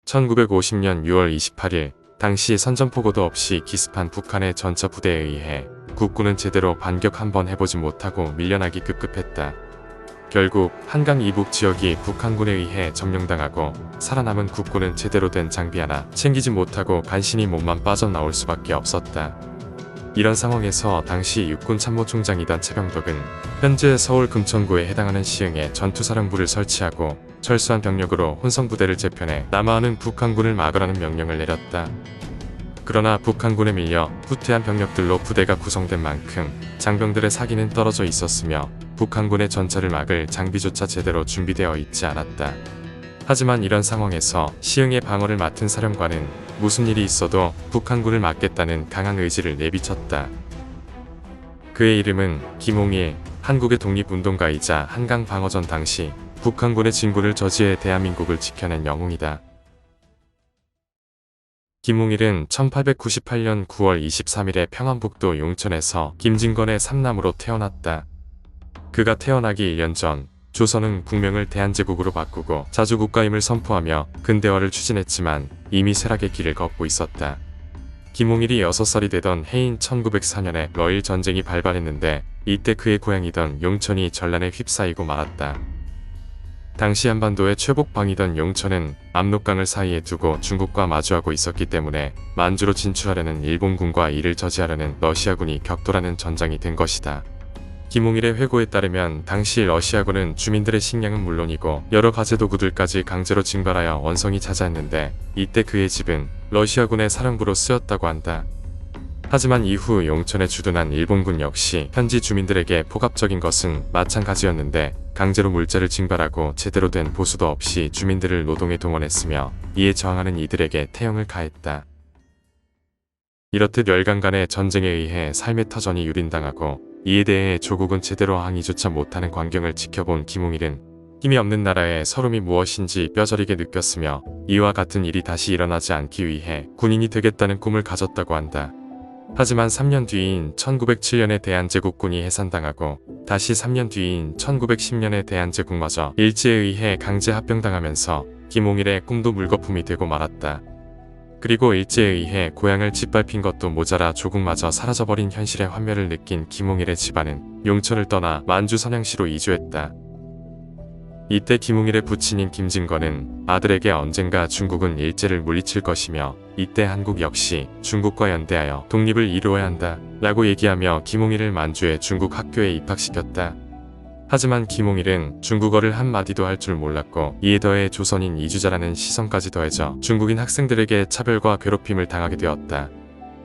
1950년 6월 28일 당시 선전포고도 없이 기습한 북한의 전차 부대에 의해 국군은 제대로 반격 한번 해보지 못하고 밀려나기 급급했다. 결국 한강 이북 지역이 북한군에 의해 점령당하고 살아남은 국군은 제대로 된 장비 하나 챙기지 못하고 간신히 몸만 빠져나올 수밖에 없었다. 이런 상황에서 당시 육군참모총장이던 최병덕은 현재 서울 금천구에 해당하는 시흥에 전투사령부를 설치하고 철수한 병력으로 혼성부대를 재편해 남하하는 북한군을 막으라는 명령을 내렸다. 그러나 북한군에 밀려 후퇴한 병력들로 부대가 구성된 만큼 장병들의 사기는 떨어져 있었으며 북한군의 전차를 막을 장비조차 제대로 준비되어 있지 않았다. 하지만 이런 상황에서 시흥의 방어를 맡은 사령관은 무슨 일이 있어도 북한군을 막겠다는 강한 의지를 내비쳤다. 그의 이름은 김홍일, 한국의 독립운동가이자 한강 방어전 당시 북한군의 진군을 저지해 대한민국을 지켜낸 영웅이다. 김홍일은 1898년 9월 23일에 평안북도 용천에서 김진권의 삼남으로 태어났다. 그가 태어나기 1년 전 조선은 국명을 대한제국으로 바꾸고 자주국가임을 선포하며 근대화를 추진했지만 이미 쇠락의 길을 걷고 있었다. 김홍일이 6살이 되던 해인 1904년에 러일 전쟁이 발발했는데 이때 그의 고향이던 용천이 전란에 휩싸이고 말았다. 당시 한반도의 최복방이던 용천은 압록강을 사이에 두고 중국과 마주하고 있었기 때문에 만주로 진출하려는 일본군과 이를 저지하려는 러시아군이 격돌하는 전장이 된 것이다. 김홍일의 회고에 따르면 당시 러시아군은 주민들의 식량은 물론이고 여러 가재 도구들까지 강제로 징발하여 원성이 차지했는데 이때 그의 집은 러시아군의 사령부로 쓰였다고 한다. 하지만 이후 용천에 주둔한 일본군 역시 현지 주민들에게 폭압적인 것은 마찬가지였는데 강제로 물자를 징발하고 제대로 된 보수도 없이 주민들을 노동에 동원했으며 이에 저항하는 이들에게 태형을 가했다. 이렇듯 열강 간의 전쟁에 의해 삶의 터전이 유린당하고 이에 대해 조국은 제대로 항의조차 못하는 광경을 지켜본 김홍일은 힘이 없는 나라의 서름이 무엇인지 뼈저리게 느꼈으며 이와 같은 일이 다시 일어나지 않기 위해 군인이 되겠다는 꿈을 가졌다고 한다. 하지만 3년 뒤인 1907년에 대한제국군이 해산당하고 다시 3년 뒤인 1910년에 대한제국마저 일제에 의해 강제 합병당하면서 김홍일의 꿈도 물거품이 되고 말았다. 그리고 일제에 의해 고향을 짓밟힌 것도 모자라 조국마저 사라져버린 현실의 환멸을 느낀 김홍일의 집안은 용천을 떠나 만주 선양시로 이주했다. 이때 김홍일의 부친인 김진권은 아들에게 언젠가 중국은 일제를 물리칠 것이며 이때 한국 역시 중국과 연대하여 독립을 이루어야 한다 라고 얘기하며 김홍일을 만주의 중국 학교에 입학시켰다. 하지만 김홍일은 중국어를 한마디도 할 줄 몰랐고 이에 더해 조선인 이주자라는 시선까지 더해져 중국인 학생들에게 차별과 괴롭힘을 당하게 되었다.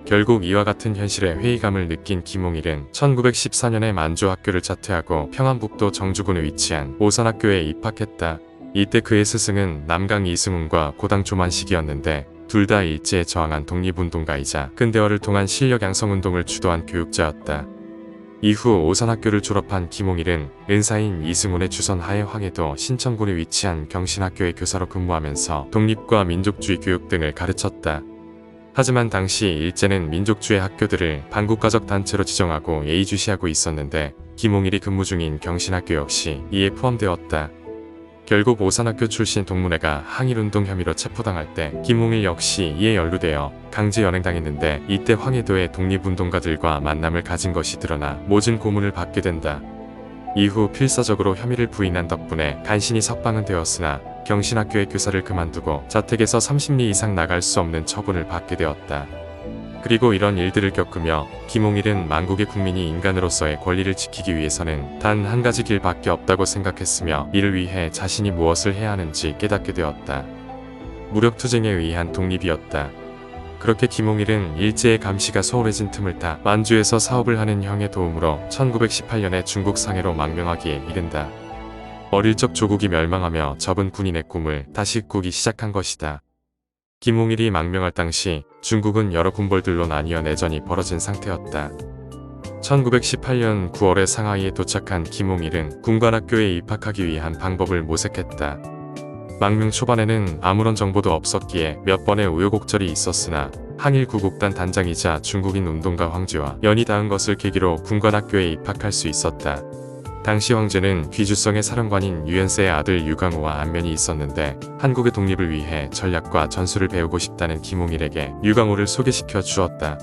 결국 이와 같은 현실에 회의감을 느낀 김홍일은 1914년에 만주 학교를 자퇴하고 평안북도 정주군에 위치한 오산학교에 입학했다. 이때 그의 스승은 남강 이승훈과 고당 조만식이었는데 둘 다 일제에 저항한 독립운동가이자 근대화를 통한 실력 양성운동을 주도한 교육자였다. 이후 오산학교를 졸업한 김홍일은 은사인 이승훈의 주선하에 황해도 신천군에 위치한 경신학교의 교사로 근무하면서 독립과 민족주의 교육 등을 가르쳤다. 하지만 당시 일제는 민족주의 학교들을 반국가적 단체로 지정하고 예의주시하고 있었는데 김홍일이 근무 중인 경신학교 역시 이에 포함되었다. 결국 오산학교 출신 동문회가 항일운동 혐의로 체포당할 때 김홍일 역시 이에 연루되어 강제 연행당했는데 이때 황해도의 독립운동가들과 만남을 가진 것이 드러나 모진 고문을 받게 된다. 이후 필사적으로 혐의를 부인한 덕분에 간신히 석방은 되었으나 경신학교의 교사를 그만두고 자택에서 30리 이상 나갈 수 없는 처분을 받게 되었다. 그리고 이런 일들을 겪으며 김홍일은 만국의 국민이 인간으로서의 권리를 지키기 위해서는 단 한 가지 길밖에 없다고 생각했으며 이를 위해 자신이 무엇을 해야 하는지 깨닫게 되었다. 무력투쟁에 의한 독립이었다. 그렇게 김홍일은 일제의 감시가 소홀해진 틈을 타 만주에서 사업을 하는 형의 도움으로 1918년에 중국 상해로 망명하기에 이른다. 어릴 적 조국이 멸망하며 접은 군인의 꿈을 다시 꾸기 시작한 것이다. 김홍일이 망명할 당시 중국은 여러 군벌들로 나뉘어 내전이 벌어진 상태였다. 1918년 9월에 상하이에 도착한 김홍일은 군관학교에 입학하기 위한 방법을 모색했다. 망명 초반에는 아무런 정보도 없었기에 몇 번의 우여곡절이 있었으나 항일 구국단 단장이자 중국인 운동가 황지와 연이 닿은 것을 계기로 군관학교에 입학할 수 있었다. 당시 황제는 귀주성의 사령관인 유연세의 아들 유강호와 안면이 있었는데 한국의 독립을 위해 전략과 전술을 배우고 싶다는 김홍일에게 유강호를 소개시켜 주었다.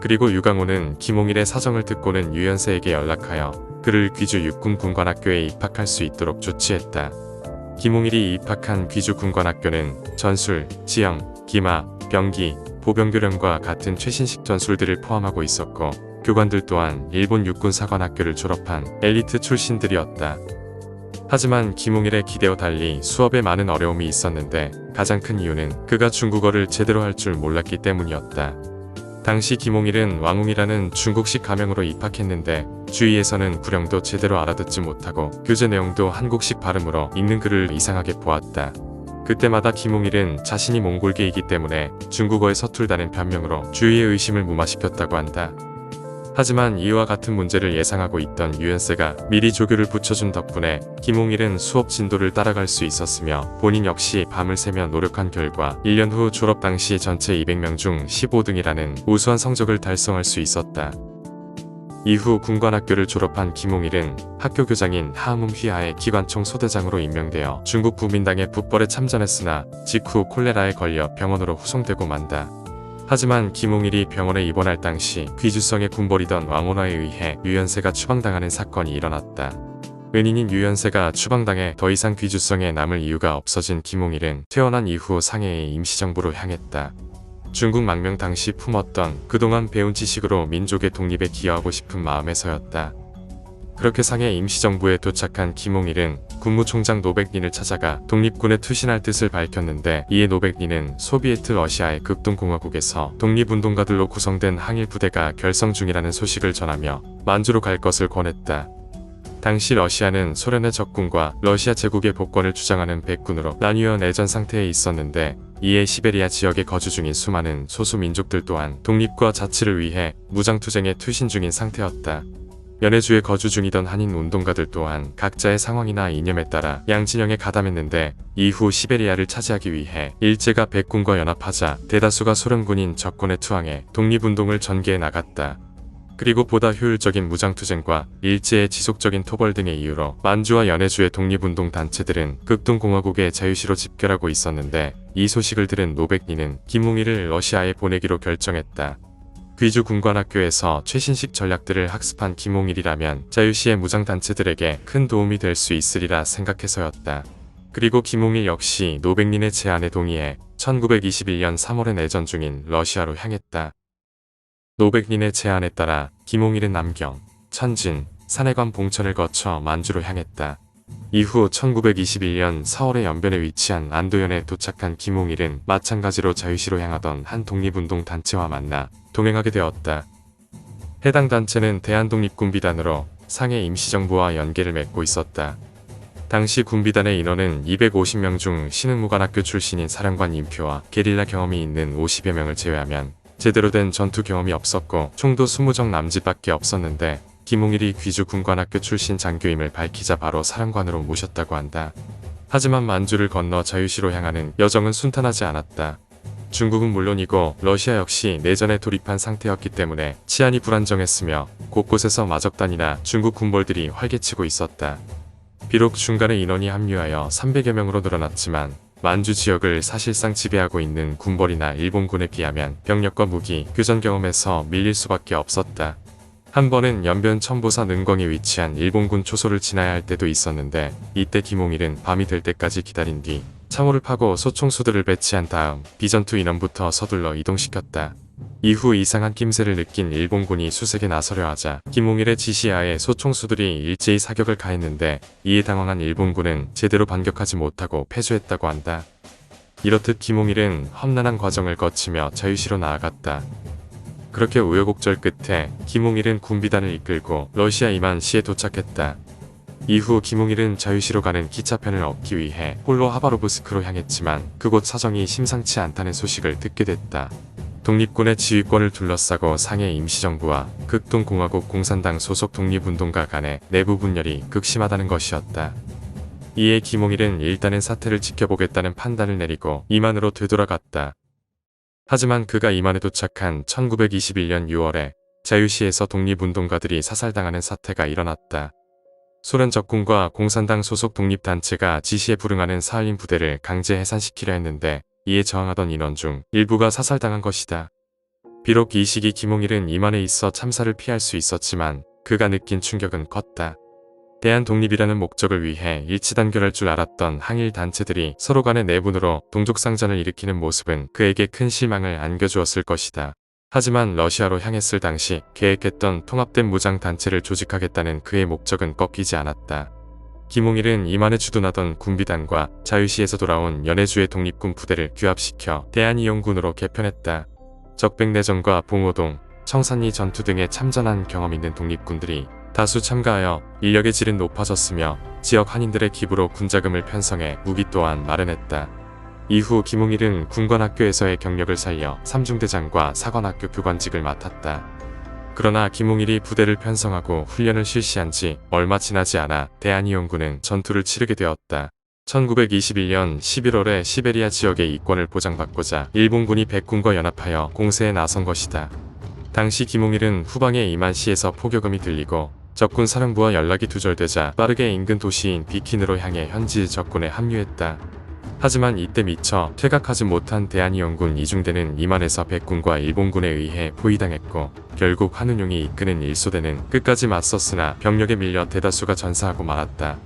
그리고 유강호는 김홍일의 사정을 듣고는 유연세에게 연락하여 그를 귀주 육군 군관학교에 입학할 수 있도록 조치했다. 김홍일이 입학한 귀주 군관학교는 전술, 지형, 기마, 병기, 보병교련과 같은 최신식 전술들을 포함하고 있었고 교관들 또한 일본 육군 사관학교를 졸업한 엘리트 출신들이었다. 하지만 김홍일의 기대와 달리 수업에 많은 어려움이 있었는데 가장 큰 이유는 그가 중국어를 제대로 할 줄 몰랐기 때문이었다. 당시 김홍일은 왕웅이라는 중국식 가명으로 입학했는데 주위에서는 구령도 제대로 알아듣지 못하고 교재 내용도 한국식 발음으로 읽는 글을 이상하게 보았다. 그때마다 김홍일은 자신이 몽골계이기 때문에 중국어에 서툴다는 변명으로 주위의 의심을 무마시켰다고 한다. 하지만 이와 같은 문제를 예상하고 있던 유연세가 미리 조교를 붙여준 덕분에 김홍일은 수업 진도를 따라갈 수 있었으며 본인 역시 밤을 새며 노력한 결과 1년 후 졸업 당시 전체 200명 중 15등이라는 우수한 성적을 달성할 수 있었다. 이후 군관학교를 졸업한 김홍일은 학교 교장인 하음웅 휘하의 기관총 소대장으로 임명되어 중국 국민당의 북벌에 참전했으나 직후 콜레라에 걸려 병원으로 후송되고 만다. 하지만 김홍일이 병원에 입원할 당시 귀주성의 군벌이던 왕원화에 의해 유연세가 추방당하는 사건이 일어났다. 은인인 유연세가 추방당해 더 이상 귀주성에 남을 이유가 없어진 김홍일은 퇴원한 이후 상해의 임시정부로 향했다. 중국 망명 당시 품었던 그동안 배운 지식으로 민족의 독립에 기여하고 싶은 마음에서였다. 그렇게 상해 임시정부에 도착한 김홍일은 국무총장 노백린을 찾아가 독립군에 투신할 뜻을 밝혔는데 이에 노백린은 소비에트 러시아의 극동공화국에서 독립운동가들로 구성된 항일 부대가 결성 중이라는 소식을 전하며 만주로 갈 것을 권했다. 당시 러시아는 소련의 적군과 러시아 제국의 복권을 주장하는 백군으로 나뉘어 내전 상태에 있었는데 이에 시베리아 지역에 거주 중인 수많은 소수 민족들 또한 독립과 자치를 위해 무장투쟁에 투신 중인 상태였다. 연해주에 거주 중이던 한인 운동가들 또한 각자의 상황이나 이념에 따라 양진영에 가담했는데 이후 시베리아를 차지하기 위해 일제가 백군과 연합하자 대다수가 소련군인 적군에 투항해 독립운동을 전개해 나갔다. 그리고 보다 효율적인 무장투쟁과 일제의 지속적인 토벌 등의 이유로 만주와 연해주의 독립운동 단체들은 극동공화국의 자유시로 집결하고 있었는데 이 소식을 들은 노백린은 김홍일을 러시아에 보내기로 결정했다. 귀주 군관학교에서 최신식 전략들을 학습한 김홍일이라면 자유시의 무장단체들에게 큰 도움이 될 수 있으리라 생각해서였다. 그리고 김홍일 역시 노백린의 제안에 동의해 1921년 3월에 내전 중인 러시아로 향했다. 노백린의 제안에 따라 김홍일은 남경, 천진, 산해관 봉천을 거쳐 만주로 향했다. 이후 1921년 4월에 연변에 위치한 안도현에 도착한 김홍일은 마찬가지로 자유시로 향하던 한 독립운동 단체와 만나 동행하게 되었다. 해당 단체는 대한독립군비단으로 상해 임시정부와 연계를 맺고 있었다. 당시 군비단의 인원은 250명 중 신흥무관학교 출신인 사령관 임표와 게릴라 경험이 있는 50여 명을 제외하면 제대로 된 전투 경험이 없었고 총도 20정 남짓밖에 없었는데 김홍일이 귀주 군관학교 출신 장교임을 밝히자 바로 사령관으로 모셨다고 한다. 하지만 만주를 건너 자유시로 향하는 여정은 순탄하지 않았다. 중국은 물론이고 러시아 역시 내전에 돌입한 상태였기 때문에 치안이 불안정했으며 곳곳에서 마적단이나 중국 군벌들이 활개치고 있었다. 비록 중간에 인원이 합류하여 300여 명으로 늘어났지만 만주 지역을 사실상 지배하고 있는 군벌이나 일본군에 비하면 병력과 무기, 교전 경험에서 밀릴 수밖에 없었다. 한 번은 연변 첨보사 능광에 위치한 일본군 초소를 지나야 할 때도 있었는데 이때 김홍일은 밤이 될 때까지 기다린 뒤 참호를 파고 소총수들을 배치한 다음 비전투 인원부터 서둘러 이동시켰다. 이후 이상한 낌새를 느낀 일본군이 수색에 나서려 하자 김홍일의 지시하에 소총수들이 일제히 사격을 가했는데 이에 당황한 일본군은 제대로 반격하지 못하고 패주했다고 한다. 이렇듯 김홍일은 험난한 과정을 거치며 자유시로 나아갔다. 그렇게 우여곡절 끝에 김홍일은 군비단을 이끌고 러시아 이만시에 도착했다. 이후 김홍일은 자유시로 가는 기차편을 얻기 위해 홀로 하바로브스크로 향했지만 그곳 사정이 심상치 않다는 소식을 듣게 됐다. 독립군의 지휘권을 둘러싸고 상해 임시정부와 극동공화국 공산당 소속 독립운동가 간의 내부 분열이 극심하다는 것이었다. 이에 김홍일은 일단은 사태를 지켜보겠다는 판단을 내리고 이만으로 되돌아갔다. 하지만 그가 이만에 도착한 1921년 6월에 자유시에서 독립운동가들이 사살당하는 사태가 일어났다. 소련 적군과 공산당 소속 독립단체가 지시에 불응하는 사할린 부대를 강제 해산시키려 했는데 이에 저항하던 인원 중 일부가 사살당한 것이다. 비록 이 시기 김홍일은 임안에 있어 참사를 피할 수 있었지만 그가 느낀 충격은 컸다. 대한 독립이라는 목적을 위해 일치단결할 줄 알았던 항일 단체들이 서로 간의 내분으로 동족상전을 일으키는 모습은 그에게 큰 실망을 안겨주었을 것이다. 하지만 러시아로 향했을 당시 계획했던 통합된 무장단체를 조직하겠다는 그의 목적은 꺾이지 않았다. 김홍일은 임안에 주둔하던 군비단과 자유시에서 돌아온 연해주의 독립군 부대를 규합시켜 대한이용군으로 개편했다. 적백내전과 봉오동, 청산리 전투 등에 참전한 경험 있는 독립군들이 다수 참가하여 인력의 질은 높아졌으며 지역 한인들의 기부로 군자금을 편성해 무기 또한 마련했다. 이후 김홍일은 군관학교에서의 경력을 살려 삼중대장과 사관학교 교관직을 맡았다. 그러나 김홍일이 부대를 편성하고 훈련을 실시한 지 얼마 지나지 않아 대한이용군은 전투를 치르게 되었다. 1921년 11월에 시베리아 지역의 이권을 보장받고자 일본군이 백군과 연합하여 공세에 나선 것이다. 당시 김홍일은 후방의 이만시에서 포교금이 들리고 적군 사령부와 연락이 두절되자 빠르게 인근 도시인 비킨으로 향해 현지 적군에 합류했다. 하지만 이때 미처 퇴각하지 못한 대한이용군 이중대는 이만에서 백군과 일본군에 의해 포위당했고 결국 한운용이 이끄는 일소대는 끝까지 맞섰으나 병력에 밀려 대다수가 전사하고 말았다.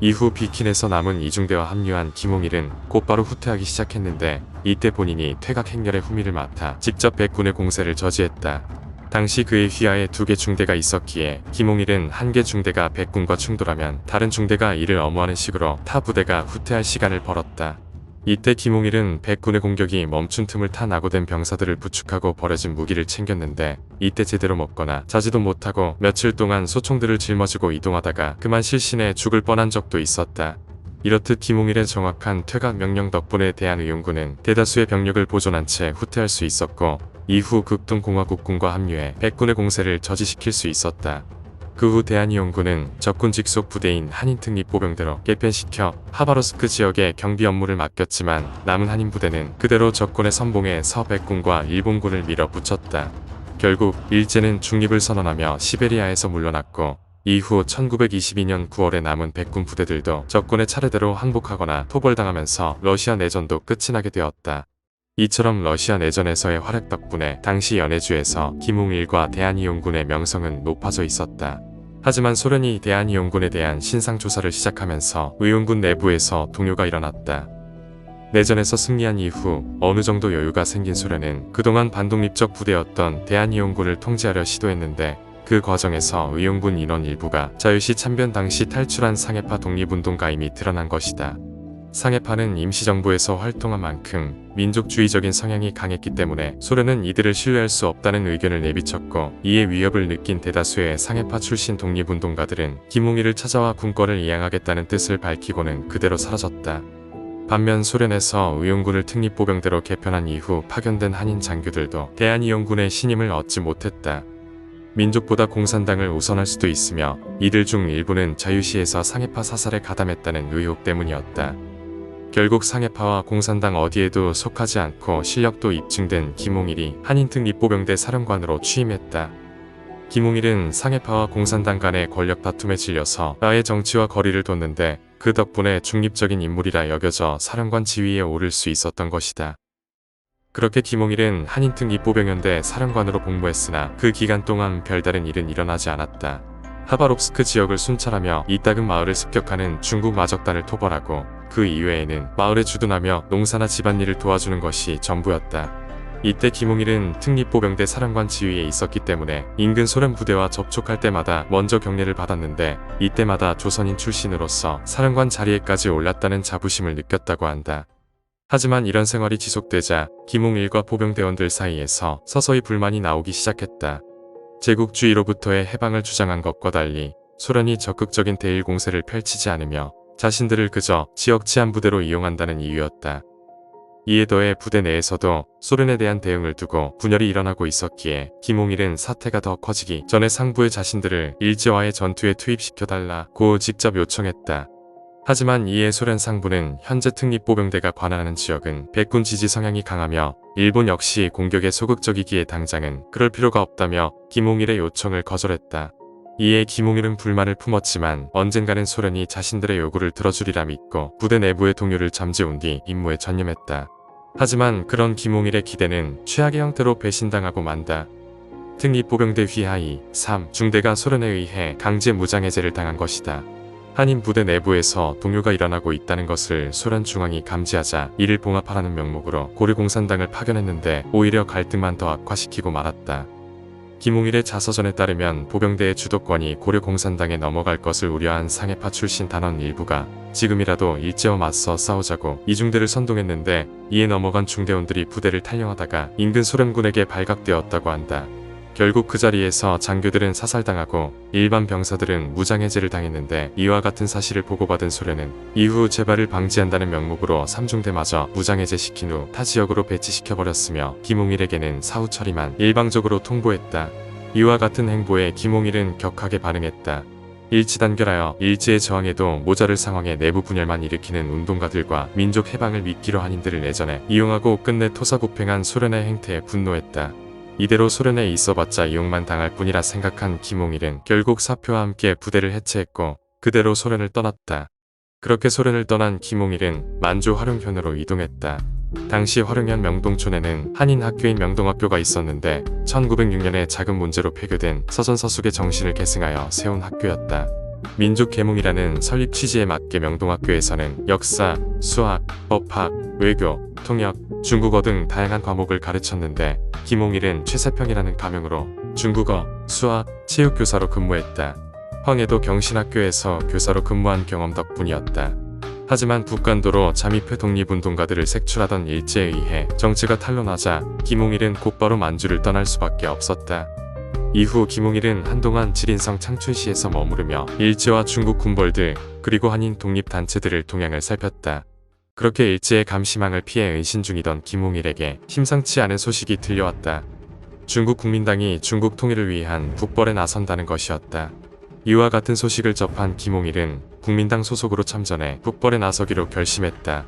이후 비킨에서 남은 이중대와 합류한 김홍일은 곧바로 후퇴하기 시작했는데 이때 본인이 퇴각 행렬의 후미를 맡아 직접 백군의 공세를 저지했다. 당시 그의 휘하에 2개 중대가 있었기에 김홍일은 1개 중대가 백군과 충돌하면 다른 중대가 이를 엄호하는 식으로 타 부대가 후퇴할 시간을 벌었다. 이때 김홍일은 백군의 공격이 멈춘 틈을 타 낙오된 병사들을 부축하고 버려진 무기를 챙겼는데 이때 제대로 먹거나 자지도 못하고 며칠 동안 소총들을 짊어지고 이동하다가 그만 실신해 죽을 뻔한 적도 있었다. 이렇듯 김홍일의 정확한 퇴각 명령 덕분에 대한의용군은 대다수의 병력을 보존한 채 후퇴할 수 있었고 이후 극동공화국군과 합류해 백군의 공세를 저지시킬 수 있었다. 그 후 대한이용군은 적군 직속 부대인 한인특립보병대로 개편시켜 하바rovsk 지역에 경비 업무를 맡겼지만 남은 한인 부대는 그대로 적군의 선봉에 서백군과 일본군을 밀어붙였다. 결국 일제는 중립을 선언하며 시베리아에서 물러났고 이후 1922년 9월에 남은 백군 부대들도 적군의 차례대로 항복하거나 토벌당하면서 러시아 내전도 끝이 나게 되었다. 이처럼 러시아 내전에서의 활약 덕분에 당시 연해주에서 김홍일과 대한이용군의 명성은 높아져 있었다. 하지만 소련이 대한이용군에 대한 신상조사를 시작하면서 의용군 내부에서 동요가 일어났다. 내전에서 승리한 이후 어느 정도 여유가 생긴 소련은 그동안 반독립적 부대였던 대한이용군을 통제하려 시도했는데 그 과정에서 의용군 인원 일부가 자유시 참변 당시 탈출한 상해파 독립운동가임이 드러난 것이다. 상해파는 임시정부에서 활동한 만큼 민족주의적인 성향이 강했기 때문에 소련은 이들을 신뢰할 수 없다는 의견을 내비쳤고 이에 위협을 느낀 대다수의 상해파 출신 독립운동가들은 김홍일을 찾아와 군권을 이양하겠다는 뜻을 밝히고는 그대로 사라졌다. 반면 소련에서 의용군을 특립보병대로 개편한 이후 파견된 한인 장교들도 대한이용군의 신임을 얻지 못했다. 민족보다 공산당을 우선할 수도 있으며 이들 중 일부는 자유시에서 상해파 사살에 가담했다는 의혹 때문이었다. 결국 상해파와 공산당 어디에도 속하지 않고 실력도 입증된 김홍일이 한인특립보병대 사령관으로 취임했다. 김홍일은 상해파와 공산당 간의 권력 다툼에 질려서 아예 정치와 거리를 뒀는데 그 덕분에 중립적인 인물이라 여겨져 사령관 지위에 오를 수 있었던 것이다. 그렇게 김홍일은 한인특립보병연대 사령관으로 복무했으나 그 기간 동안 별다른 일은 일어나지 않았다. 하바롭스크 지역을 순찰하며 이따금 마을을 습격하는 중국 마적단을 토벌하고 그 이외에는 마을에 주둔하며 농사나 집안일을 도와주는 것이 전부였다. 이때 김홍일은 특립보병대 사령관 지위에 있었기 때문에 인근 소련 부대와 접촉할 때마다 먼저 격려를 받았는데 이때마다 조선인 출신으로서 사령관 자리에까지 올랐다는 자부심을 느꼈다고 한다. 하지만 이런 생활이 지속되자 김홍일과 보병대원들 사이에서 서서히 불만이 나오기 시작했다. 제국주의로부터의 해방을 주장한 것과 달리 소련이 적극적인 대일 공세를 펼치지 않으며 자신들을 그저 지역 치안부대로 이용한다는 이유였다. 이에 더해 부대 내에서도 소련에 대한 대응을 두고 분열이 일어나고 있었기에 김홍일은 사태가 더 커지기 전에 상부의 자신들을 일제와의 전투에 투입시켜달라고 직접 요청했다. 하지만 이에 소련 상부는 현재 특립보병대가 관할하는 지역은 백군 지지 성향이 강하며 일본 역시 공격에 소극적이기에 당장은 그럴 필요가 없다며 김홍일의 요청을 거절했다. 이에 김홍일은 불만을 품었지만 언젠가는 소련이 자신들의 요구를 들어주리라 믿고 부대 내부의 동요를 잠재운 뒤 임무에 전념했다. 하지만 그런 김홍일의 기대는 최악의 형태로 배신당하고 만다. 특립보병대 휘하이 3 중대가 소련에 의해 강제 무장해제를 당한 것이다. 한인 부대 내부에서 동요가 일어나고 있다는 것을 소련 중앙이 감지하자 이를 봉합하라는 명목으로 고려공산당을 파견했는데 오히려 갈등만 더 악화시키고 말았다. 김홍일의 자서전에 따르면 보병대의 주도권이 고려공산당에 넘어갈 것을 우려한 상해파 출신 단원 일부가 지금이라도 일제와 맞서 싸우자고 이중대를 선동했는데 이에 넘어간 중대원들이 부대를 탈영하다가 인근 소련군에게 발각되었다고 한다. 결국 그 자리에서 장교들은 사살당하고 일반 병사들은 무장해제를 당했는데 이와 같은 사실을 보고받은 소련은 이후 재발을 방지한다는 명목으로 삼중대마저 무장해제시킨 후 타 지역으로 배치시켜버렸으며 김홍일에게는 사후 처리만 일방적으로 통보했다. 이와 같은 행보에 김홍일은 격하게 반응했다. 일치단결하여 일제의 저항에도 모자를 상황에 내부 분열만 일으키는 운동가들과 민족 해방을 미끼로 한인들을 내전해 이용하고 끝내 토사구팽한 소련의 행태에 분노했다. 이대로 소련에 있어봤자 이용만 당할 뿐이라 생각한 김홍일은 결국 사표와 함께 부대를 해체했고 그대로 소련을 떠났다. 그렇게 소련을 떠난 김홍일은 만주 화룡현으로 이동했다. 당시 화룡현 명동촌에는 한인 학교인 명동학교가 있었는데 1906년에 작은 문제로 폐교된 서전서숙의 정신을 계승하여 세운 학교였다. 민족계몽이라는 설립 취지에 맞게 명동학교에서는 역사, 수학, 법학, 외교, 통역, 중국어 등 다양한 과목을 가르쳤는데 김홍일은 최세평이라는 가명으로 중국어, 수학, 체육교사로 근무했다. 황해도 경신학교에서 교사로 근무한 경험 덕분이었다. 하지만 북간도로 잠입해 독립운동가들을 색출하던 일제에 의해 정치가 탄로나자 김홍일은 곧바로 만주를 떠날 수밖에 없었다. 이후 김홍일은 한동안 지린성 창춘시에서 머무르며 일제와 중국 군벌들 그리고 한인 독립단체들을 동향을 살폈다. 그렇게 일제의 감시망을 피해 은신 중이던 김홍일에게 심상치 않은 소식이 들려왔다. 중국 국민당이 중국 통일을 위한 북벌에 나선다는 것이었다. 이와 같은 소식을 접한 김홍일은 국민당 소속으로 참전해 북벌에 나서기로 결심했다.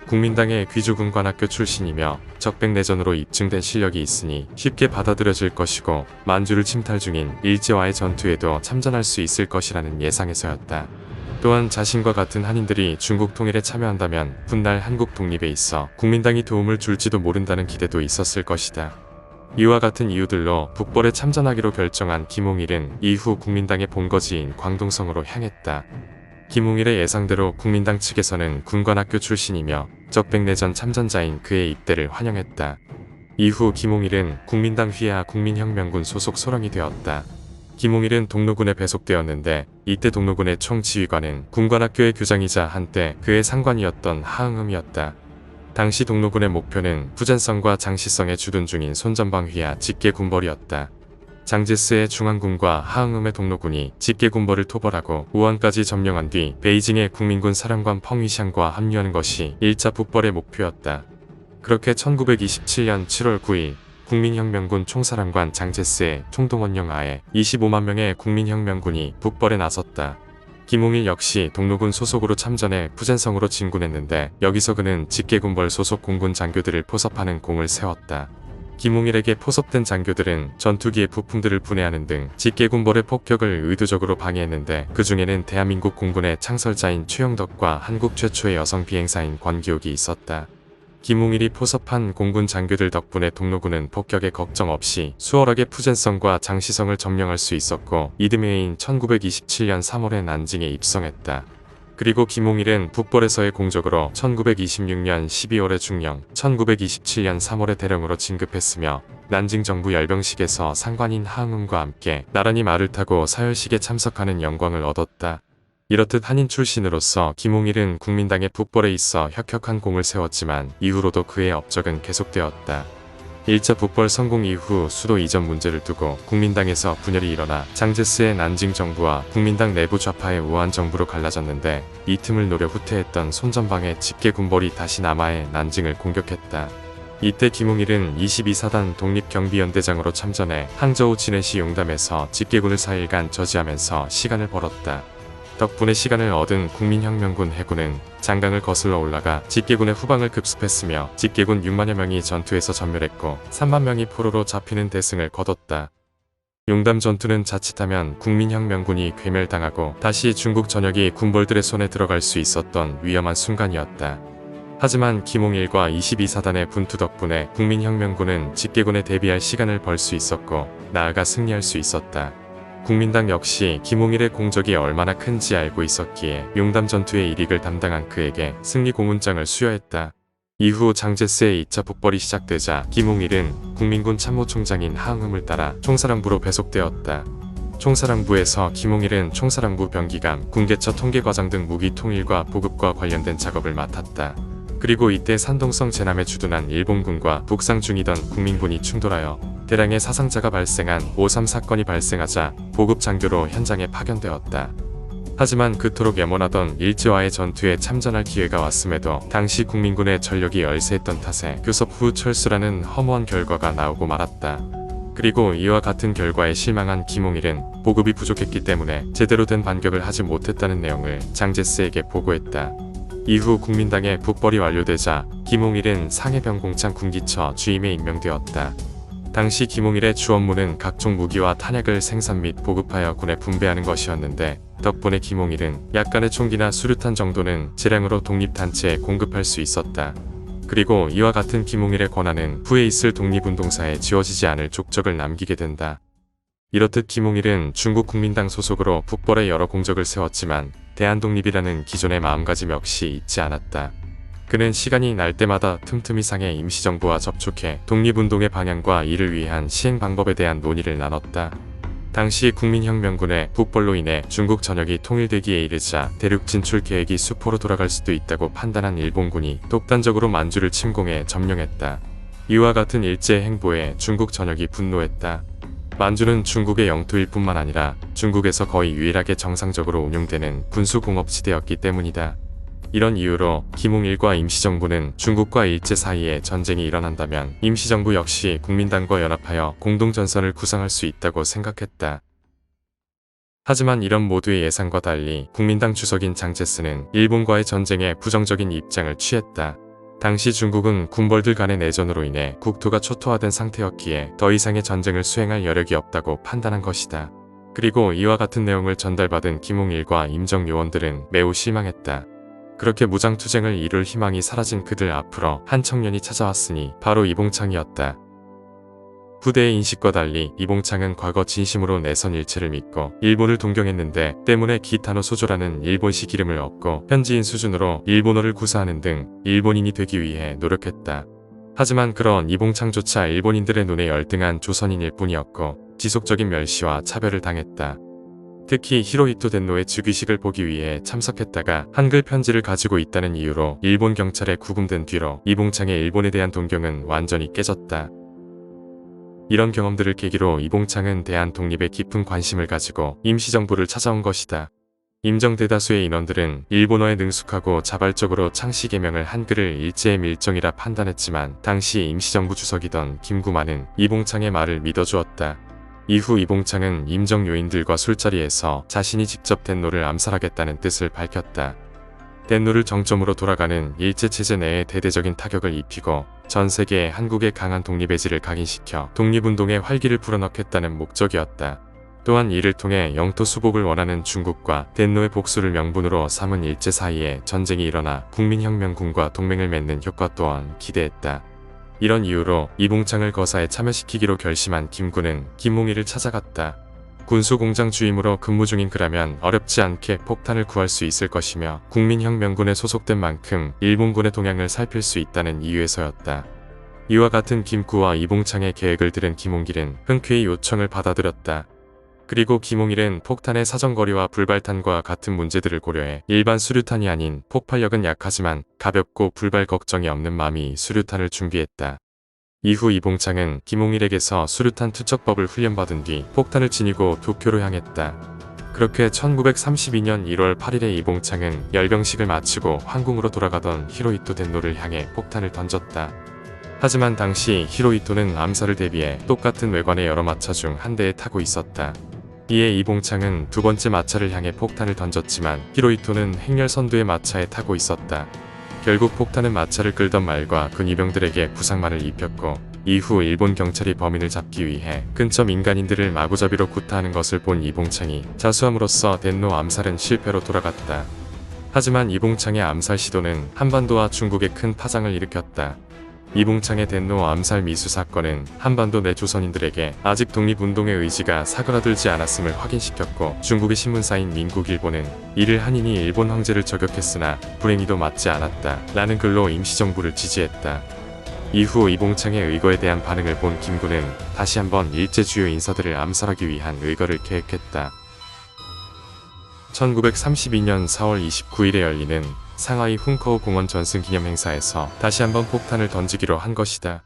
국민당의 귀주군관학교 출신이며 적백내전으로 입증된 실력이 있으니 쉽게 받아들여질 것이고 만주를 침탈 중인 일제와의 전투에도 참전할 수 있을 것이라는 예상에서였다. 또한 자신과 같은 한인들이 중국 통일에 참여한다면 훗날 한국 독립에 있어 국민당이 도움을 줄지도 모른다는 기대도 있었을 것이다. 이와 같은 이유들로 북벌에 참전하기로 결정한 김홍일은 이후 국민당의 본거지인 광동성으로 향했다. 김홍일의 예상대로 국민당 측에서는 군관학교 출신이며 적백내전 참전자인 그의 입대를 환영했다. 이후 김홍일은 국민당 휘하 국민혁명군 소속 소령이 되었다. 김홍일은 동로군에 배속되었는데 이때 동로군의 총지휘관은 군관학교의 교장이자 한때 그의 상관이었던 하응음이었다. 당시 동로군의 목표는 푸젠성과 장시성에 주둔 중인 손전방 휘하 직계군벌이었다. 장제스의 중앙군과 하응음의 동로군이 직계군벌을 토벌하고 우한까지 점령한 뒤 베이징의 국민군 사령관 펑위샹과 합류하는 것이 1차 북벌의 목표였다. 그렇게 1927년 7월 9일 국민혁명군 총사령관 장제스의 총동원령 하에 25만 명의 국민혁명군이 북벌에 나섰다. 김홍일 역시 동로군 소속으로 참전해 푸젠성으로 진군했는데 여기서 그는 직계군벌 소속 공군 장교들을 포섭하는 공을 세웠다. 김홍일에게 포섭된 장교들은 전투기의 부품들을 분해하는 등 직계군벌의 폭격을 의도적으로 방해했는데 그 중에는 대한민국 공군의 창설자인 최영덕과 한국 최초의 여성 비행사인 권기옥이 있었다. 김홍일이 포섭한 공군 장교들 덕분에 동로군은 폭격에 걱정 없이 수월하게 푸젠성과 장시성을 점령할 수 있었고 이듬해인 1927년 3월에 난징에 입성했다. 그리고 김홍일은 북벌에서의 공적으로 1926년 12월에 중령, 1927년 3월에 대령으로 진급했으며 난징 정부 열병식에서 상관인 하응음과 함께 나란히 말을 타고 사열식에 참석하는 영광을 얻었다. 이렇듯 한인 출신으로서 김홍일은 국민당의 북벌에 있어 혁혁한 공을 세웠지만 이후로도 그의 업적은 계속되었다. 1차 북벌 성공 이후 수도 이전 문제를 두고 국민당에서 분열이 일어나 장제스의 난징 정부와 국민당 내부 좌파의 우한 정부로 갈라졌는데 이 틈을 노려 후퇴했던 손전방의 직계군벌이 다시 남하의 난징을 공격했다. 이때 김홍일은 22사단 독립경비연대장으로 참전해 항저우 진해시 용담에서 직계군을 4일간 저지하면서 시간을 벌었다. 덕분에 시간을 얻은 국민혁명군 해군은 장강을 거슬러 올라가 직계군의 후방을 급습했으며 직계군 6만여 명이 전투에서 전멸했고 3만 명이 포로로 잡히는 대승을 거뒀다. 용담 전투는 자칫하면 국민혁명군이 괴멸당하고 다시 중국 전역이 군벌들의 손에 들어갈 수 있었던 위험한 순간이었다. 하지만 김홍일과 22사단의 분투 덕분에 국민혁명군은 집계군에 대비할 시간을 벌 수 있었고 나아가 승리할 수 있었다. 국민당 역시 김홍일의 공적이 얼마나 큰지 알고 있었기에 용담 전투의 일익을 담당한 그에게 승리 고문장을 수여했다. 이후 장제스의 2차 북벌이 시작되자 김홍일은 국민군 참모총장인 하응음을 따라 총사령부로 배속되었다. 총사령부에서 김홍일은 총사령부 병기감, 군계처 통계과장 등 무기 통일과 보급과 관련된 작업을 맡았다. 그리고 이때 산동성 제남에 주둔한 일본군과 북상 중이던 국민군이 충돌하여 대량의 사상자가 발생한 5.3 사건이 발생하자 보급 장교로 현장에 파견되었다. 하지만 그토록 염원하던 일제와의 전투에 참전할 기회가 왔음에도 당시 국민군의 전력이 열세했던 탓에 교섭 후 철수라는 허무한 결과가 나오고 말았다. 그리고 이와 같은 결과에 실망한 김홍일은 보급이 부족했기 때문에 제대로 된 반격을 하지 못했다는 내용을 장제스에게 보고했다. 이후 국민당의 북벌이 완료되자 김홍일은 상해병공창 군기처 주임에 임명되었다. 당시 김홍일의 주 업무는 각종 무기와 탄약을 생산 및 보급하여 군에 분배하는 것이었는데 덕분에 김홍일은 약간의 총기나 수류탄 정도는 재량으로 독립단체에 공급할 수 있었다. 그리고 이와 같은 김홍일의 권한은 후에 있을 독립운동사에 지워지지 않을 족적을 남기게 된다. 이렇듯 김홍일은 중국 국민당 소속으로 북벌에 여러 공적을 세웠지만 대한독립이라는 기존의 마음가짐 역시 잊지 않았다. 그는 시간이 날 때마다 틈틈이 상해 임시정부와 접촉해 독립운동의 방향과 이를 위한 시행 방법에 대한 논의를 나눴다. 당시 국민혁명군의 북벌로 인해 중국 전역이 통일되기에 이르자 대륙 진출 계획이 수포로 돌아갈 수도 있다고 판단한 일본군이 독단적으로 만주를 침공해 점령했다. 이와 같은 일제의 행보에 중국 전역이 분노했다. 만주는 중국의 영토일 뿐만 아니라 중국에서 거의 유일하게 정상적으로 운용되는 군수공업지대였기 때문이다. 이런 이유로 김홍일과 임시정부는 중국과 일제 사이에 전쟁이 일어난다면 임시정부 역시 국민당과 연합하여 공동전선을 구상할 수 있다고 생각했다. 하지만 이런 모두의 예상과 달리 국민당 주석인 장제스는 일본과의 전쟁에 부정적인 입장을 취했다. 당시 중국은 군벌들 간의 내전으로 인해 국토가 초토화된 상태였기에 더 이상의 전쟁을 수행할 여력이 없다고 판단한 것이다. 그리고 이와 같은 내용을 전달받은 김홍일과 임정 요원들은 매우 실망했다. 그렇게 무장투쟁을 이룰 희망이 사라진 그들 앞으로 한 청년이 찾아왔으니 바로 이봉창이었다. 후대의 인식과 달리 이봉창은 과거 진심으로 내선 일체를 믿고 일본을 동경했는데 때문에 기타노 소조라는 일본식 이름을 얻고 현지인 수준으로 일본어를 구사하는 등 일본인이 되기 위해 노력했다. 하지만 그런 이봉창조차 일본인들의 눈에 열등한 조선인일 뿐이었고 지속적인 멸시와 차별을 당했다. 특히 히로히토 덴노의 즉위식을 보기 위해 참석했다가 한글 편지를 가지고 있다는 이유로 일본 경찰에 구금된 뒤로 이봉창의 일본에 대한 동경은 완전히 깨졌다. 이런 경험들을 계기로 이봉창은 대한 독립에 깊은 관심을 가지고 임시정부를 찾아온 것이다. 임정 대다수의 인원들은 일본어에 능숙하고 자발적으로 창씨 개명을 한글을 일제의 밀정이라 판단했지만 당시 임시정부 주석이던 김구만은 이봉창의 말을 믿어주었다. 이후 이봉창은 임정 요인들과 술자리에서 자신이 직접 덴노를 암살하겠다는 뜻을 밝혔다. 덴노를 정점으로 돌아가는 일제체제 내에 대대적인 타격을 입히고 전 세계에 한국의 강한 독립의지를 각인시켜 독립운동에 활기를 불어넣겠다는 목적이었다. 또한 이를 통해 영토 수복을 원하는 중국과 덴노의 복수를 명분으로 삼은 일제 사이에 전쟁이 일어나 국민혁명군과 동맹을 맺는 효과 또한 기대했다. 이런 이유로 이봉창을 거사에 참여시키기로 결심한 김군은 김홍일을 찾아갔다. 군수공장 주임으로 근무 중인 그라면 어렵지 않게 폭탄을 구할 수 있을 것이며 국민혁명군에 소속된 만큼 일본군의 동향을 살필 수 있다는 이유에서였다. 이와 같은 김구와 이봉창의 계획을 들은 김홍길은 흔쾌히 요청을 받아들였다. 그리고 김홍일은 폭탄의 사정거리와 불발탄과 같은 문제들을 고려해 일반 수류탄이 아닌 폭발력은 약하지만 가볍고 불발 걱정이 없는 마미 수류탄을 준비했다. 이후 이봉창은 김홍일에게서 수류탄 투척법을 훈련받은 뒤 폭탄을 지니고 도쿄로 향했다. 그렇게 1932년 1월 8일에 이봉창은 열병식을 마치고 황궁으로 돌아가던 히로히토 덴노를 향해 폭탄을 던졌다. 하지만 당시 히로히토는 암살을 대비해 똑같은 외관의 여러 마차 중 한 대에 타고 있었다. 이에 이봉창은 두 번째 마차를 향해 폭탄을 던졌지만 히로히토는 행렬 선두의 마차에 타고 있었다. 결국 폭탄은 마차를 끌던 말과 근위병들에게 부상만을 입혔고 이후 일본 경찰이 범인을 잡기 위해 근처 민간인들을 마구잡이로 구타하는 것을 본 이봉창이 자수함으로써 덴노 암살은 실패로 돌아갔다. 하지만 이봉창의 암살 시도는 한반도와 중국에 큰 파장을 일으켰다. 이봉창의 덴노 암살 미수 사건은 한반도 내 조선인들에게 아직 독립운동의 의지가 사그라들지 않았음을 확인시켰고, 중국의 신문사인 민국일보는 이를 한인이 일본 황제를 저격했으나 불행히도 맞지 않았다 라는 글로 임시정부를 지지했다. 이후 이봉창의 의거에 대한 반응을 본 김구는 다시 한번 일제 주요 인사들을 암살하기 위한 의거를 계획했다. 1932년 4월 29일에 열리는 상하이 훈커우 공원 전승 기념 행사에서 다시 한번 폭탄을 던지기로 한 것이다.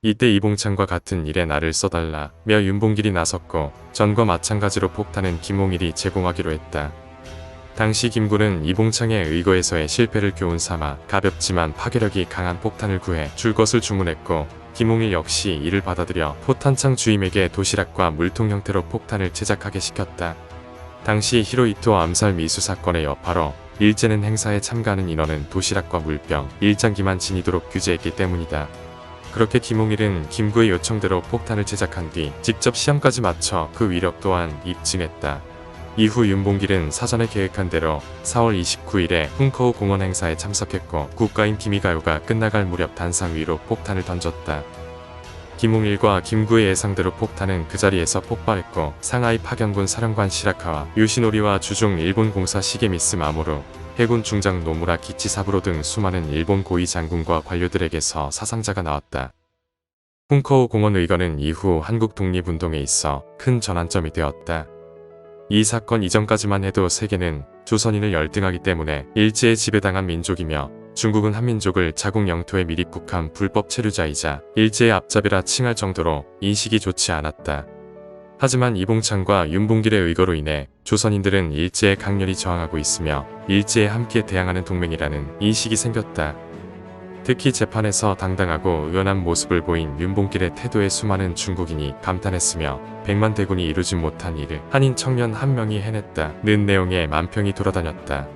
이때 이봉창과 같은 일에 나를 써달라며 윤봉길이 나섰고, 전과 마찬가지로 폭탄은 김홍일이 제공하기로 했다. 당시 김구는 이봉창의 의거에서의 실패를 교훈 삼아 가볍지만 파괴력이 강한 폭탄을 구해 줄 것을 주문했고, 김홍일 역시 이를 받아들여 포탄창 주임에게 도시락과 물통 형태로 폭탄을 제작하게 시켰다. 당시 히로히토 암살 미수 사건의 여파로 일제는 행사에 참가하는 인원은 도시락과 물병, 일장기만 지니도록 규제했기 때문이다. 그렇게 김홍일은 김구의 요청대로 폭탄을 제작한 뒤 직접 시험까지 마쳐 그 위력 또한 입증했다. 이후 윤봉길은 사전에 계획한 대로 4월 29일에 훈커우 공원 행사에 참석했고, 국가인 기미가요가 끝나갈 무렵 단상 위로 폭탄을 던졌다. 김홍일과 김구의 예상대로 폭탄은 그 자리에서 폭발했고, 상하이 파견군 사령관 시라카와 요시노리와 주중 일본 공사 시게미스 마모루, 해군 중장 노무라 기치사부로 등 수많은 일본 고위 장군과 관료들에게서 사상자가 나왔다. 훈커우 공원 의거는 이후 한국 독립운동에 있어 큰 전환점이 되었다. 이 사건 이전까지만 해도 세계는 조선인을 열등하기 때문에 일제에 지배당한 민족이며, 중국은 한민족을 자국 영토에 밀입국한 불법 체류자이자 일제의 앞잡이라 칭할 정도로 인식이 좋지 않았다. 하지만 이봉창과 윤봉길의 의거로 인해 조선인들은 일제에 강렬히 저항하고 있으며 일제에 함께 대항하는 동맹이라는 인식이 생겼다. 특히 재판에서 당당하고 의연한 모습을 보인 윤봉길의 태도에 수많은 중국인이 감탄했으며, 100만 대군이 이루지 못한 일을 한인 청년 한 명이 해냈다는 내용의 만평이 돌아다녔다.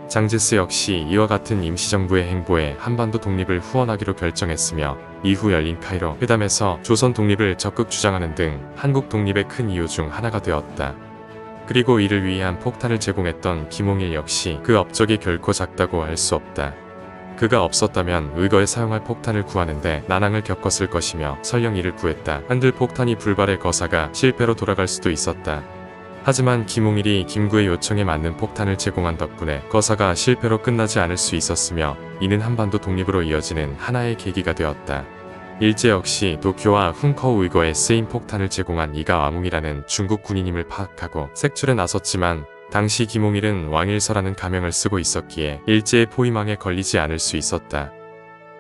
장제스 역시 이와 같은 임시정부의 행보에 한반도 독립을 후원하기로 결정했으며, 이후 열린 카이로 회담에서 조선 독립을 적극 주장하는 등 한국 독립의 큰 이유 중 하나가 되었다. 그리고 이를 위한 폭탄을 제공했던 김홍일 역시 그 업적이 결코 작다고 할 수 없다. 그가 없었다면 의거에 사용할 폭탄을 구하는데 난항을 겪었을 것이며, 설령 이를 구했다 한들 폭탄이 불발해 거사가 실패로 돌아갈 수도 있었다. 하지만 김홍일이 김구의 요청에 맞는 폭탄을 제공한 덕분에 거사가 실패로 끝나지 않을 수 있었으며, 이는 한반도 독립으로 이어지는 하나의 계기가 되었다. 일제 역시 도쿄와 훈커우 의거에 쓰인 폭탄을 제공한 이가 왕웅이라는 중국 군인임을 파악하고 색출에 나섰지만, 당시 김홍일은 왕일서라는 가명을 쓰고 있었기에 일제의 포위망에 걸리지 않을 수 있었다.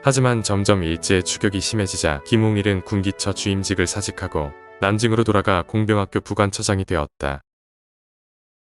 하지만 점점 일제의 추격이 심해지자 김홍일은 군기처 주임직을 사직하고 남징으로 돌아가 공병학교 부관처장이 되었다.